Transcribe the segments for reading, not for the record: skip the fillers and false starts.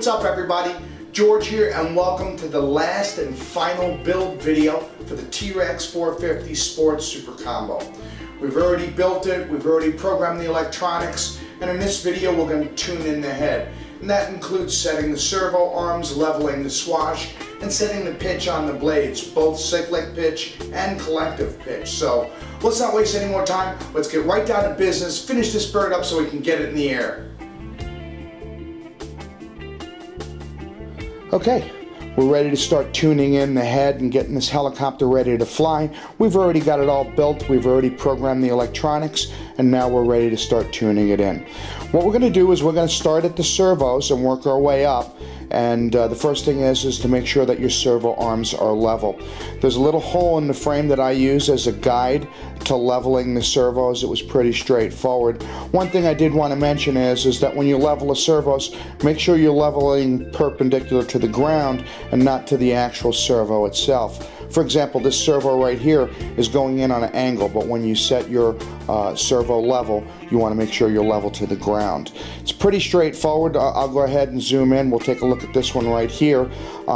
what's up everybody? George here and welcome to the last and final build video for the T-Rex 450 Sports Super Combo. We've already built it, we've already programmed the electronics, and in this video we're going to tune in the head. And that includes setting the servo arms, leveling the swash, and setting the pitch on the blades, both cyclic pitch and collective pitch. So let's not waste any more time, let's get right down to business, finish this bird up so we can get it in the air. Okay, we're ready to start tuning in the head and getting this helicopter ready to fly. We've already got it all built, we've already programmed the electronics, and now we're ready to start tuning it in. What we're going to do is we're going to start at the servos and work our way up. And the first thing is to make sure that your servo arms are level. There's a little hole in the frame that I use as a guide to leveling the servos. It was pretty straightforward. One thing I did want to mention is that when you level the servos, make sure you're leveling perpendicular to the ground and not to the actual servo itself. For example, this servo right here is going in on an angle, but when you set your servo level, you want to make sure you're level to the ground. It's pretty straightforward. I'll go ahead and zoom in. We'll take a look at this one right here.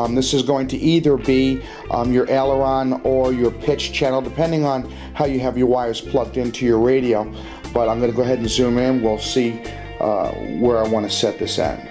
This is going to either be your aileron or your pitch channel, depending on how you have your wires plugged into your radio. But I'm going to go ahead and zoom in. We'll see where I want to set this at.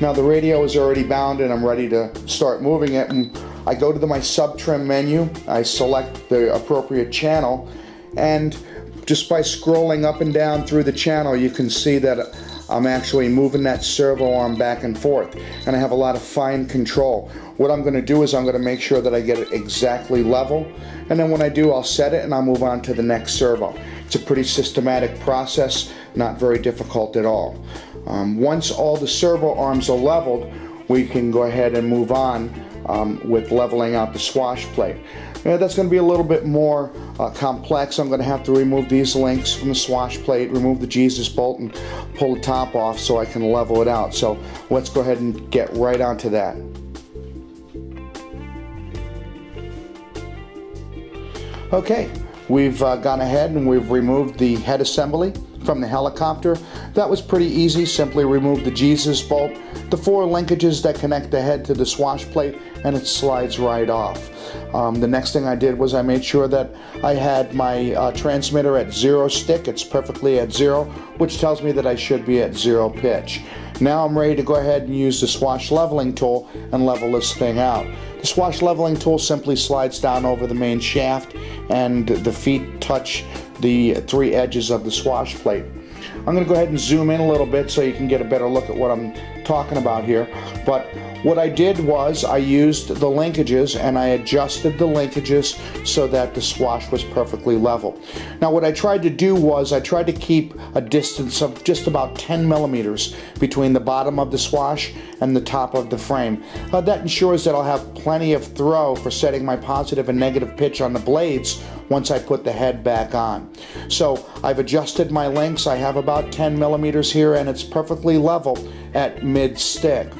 Now the radio is already bound and I'm ready to start moving it, and I go to my sub-trim menu, I select the appropriate channel, and just by scrolling up and down through the channel you can see that I'm actually moving that servo arm back and forth, and I have a lot of fine control. What I'm going to do is I'm going to make sure that I get it exactly level, and then when I do I'll set it and I'll move on to the next servo. It's a pretty systematic process, not very difficult at all. Once all the servo arms are leveled, we can go ahead and move on with leveling out the swash plate. That's going to be a little bit more complex. I'm going to have to remove these links from the swash plate, remove the Jesus bolt, and pull the top off so I can level it out. So let's go ahead and get right onto that. Okay, we've gone ahead and we've removed the head assembly from the helicopter. That was pretty easy. Simply remove the Jesus bolt, the 4 linkages that connect the head to the swash plate, and it slides right off. The next thing I did was I made sure that I had my transmitter at 0 stick. It's perfectly at 0, which tells me that I should be at 0 pitch. Now I'm ready to go ahead and use the swash leveling tool and level this thing out. The swash leveling tool simply slides down over the main shaft and the feet touch the 3 edges of the swash plate. I'm going to go ahead and zoom in a little bit so you can get a better look at what I'm talking about here. But what I did was I used the linkages and I adjusted the linkages so that the swash was perfectly level. Now what I tried to do was I tried to keep a distance of just about 10 millimeters between the bottom of the swash and the top of the frame. That ensures that I'll have plenty of throw for setting my positive and negative pitch on the blades once I put the head back on. So I've adjusted my links. I have about 10 millimeters here and it's perfectly level at mid stick.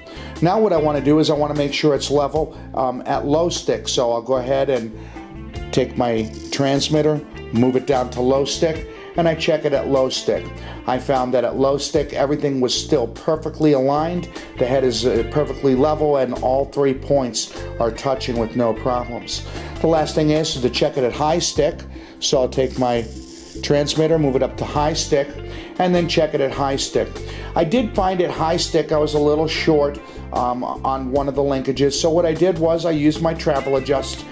Now what I want to do is I want to make sure it's level at low stick. So I'll go ahead and take my transmitter, move it down to low stick, and I check it at low stick. I found that at low stick everything was still perfectly aligned. The head is perfectly level and all 3 points are touching with no problems. The last thing is to check it at high stick. So I'll take my transmitter, move it up to high stick, and then check it at high stick. I did find at high stick I was a little short on one of the linkages, so what I did was I used my travel adjust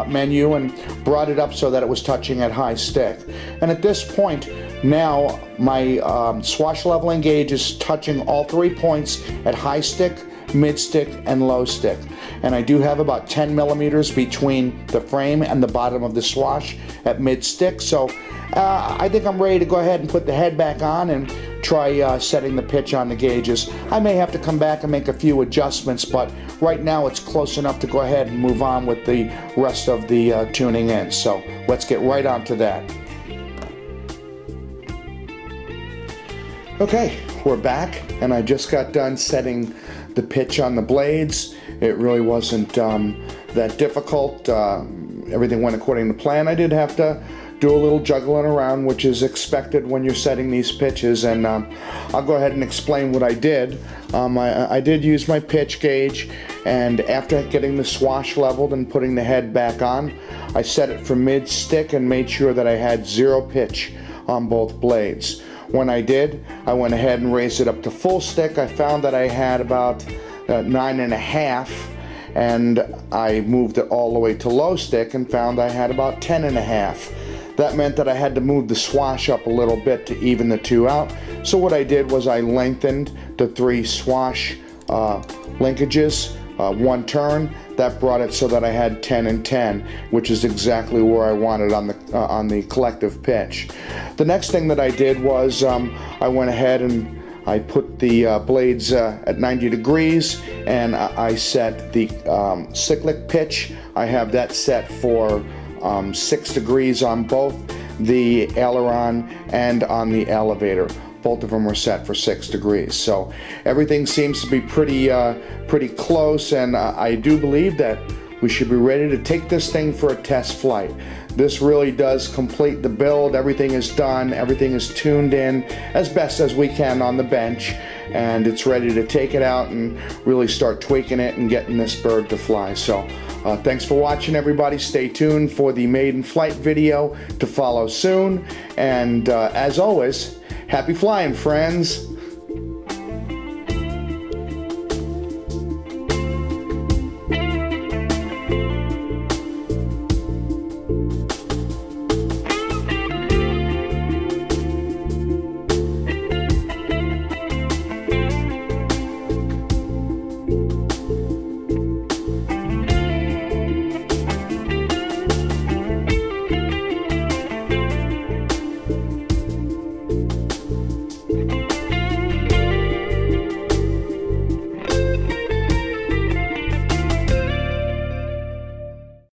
menu and brought it up so that it was touching at high stick. And at this point now my swash leveling gauge is touching all 3 points at high stick, mid stick, and low stick. And I do have about 10 millimeters between the frame and the bottom of the swash at mid stick. So I think I'm ready to go ahead and put the head back on and try setting the pitch on the gauges. I may have to come back and make a few adjustments, but right now it's close enough to go ahead and move on with the rest of the tuning in. So let's get right on to that. Okay, we're back and I just got done setting the pitch on the blades. It really wasn't that difficult. Everything went according to plan. I did have to do a little juggling around, which is expected when you're setting these pitches, and I'll go ahead and explain what I did. I did use my pitch gauge, and after getting the swash leveled and putting the head back on, I set it for mid-stick and made sure that I had 0 pitch on both blades. When I did, I went ahead and raised it up to full stick. I found that I had about 9.5, and I moved it all the way to low stick and found I had about 10.5. That meant that I had to move the swash up a little bit to even the two out. So what I did was I lengthened the 3 swash linkages, 1 turn. That brought it so that I had 10 and 10, which is exactly where I wanted on the collective pitch. The next thing that I did was I went ahead and I put the blades at 90 degrees, and I set the cyclic pitch. I have that set for 6 degrees on both the aileron and on the elevator. Both of them are set for 6 degrees. So everything seems to be pretty close, and I do believe that we should be ready to take this thing for a test flight. This really does complete the build. Everything is done, everything is tuned in as best as we can on the bench, and it's ready to take it out and really start tweaking it and getting this bird to fly. So thanks for watching, everybody. Stay tuned for the maiden flight video to follow soon, and as always, happy flying, friends.